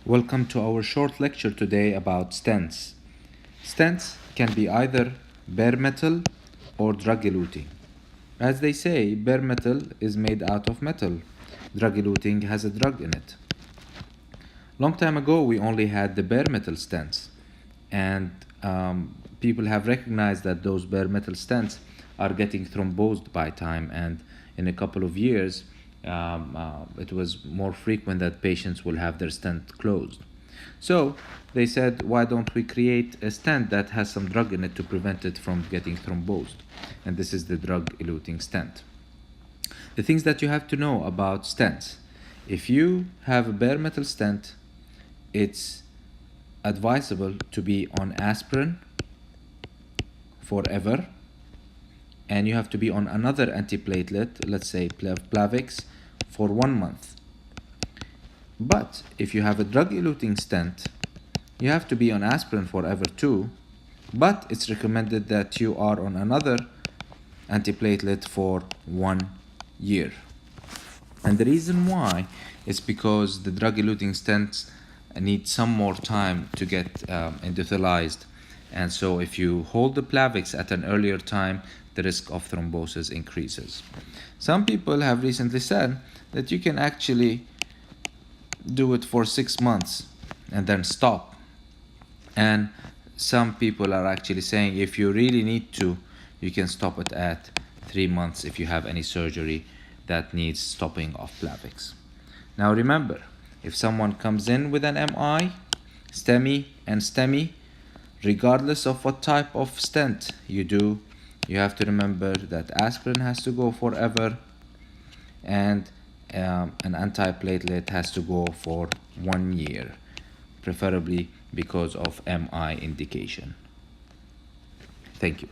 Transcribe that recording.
Welcome to our short lecture today about stents. Stents can be either bare metal or drug-eluting. As they say, bare metal is made out of metal. Drug-eluting has a drug in it. Long time ago, we only had the bare metal stents, and people have recognized that those bare metal stents are getting thrombosed by time, and in a couple of years, it was more frequent that patients will have their stent closed. So they said, why don't we create a stent that has some drug in it to prevent it from getting thrombosed? And this is the drug-eluting stent. The things that you have to know about stents: if you have a bare metal stent, it's advisable to be on aspirin forever, and you have to be on another antiplatelet, let's say Plavix, for 1 month. But if you have a drug-eluting stent, you have to be on aspirin forever too, but it's recommended that you are on another antiplatelet for 1 year. And the reason why is because the drug-eluting stents need some more time to get endothelialized, and so if you hold the Plavix at an earlier time, the risk of thrombosis increases. Some people have recently said that you can actually do it for 6 months and then stop. And some people are actually saying if you really need to, you can stop it at 3 months if you have any surgery that needs stopping of Plavix. Now remember, if someone comes in with an MI, STEMI and STEMI, regardless of what type of stent you do, you have to remember that aspirin has to go forever, and an antiplatelet has to go for 1 year, preferably because of MI indication. Thank you.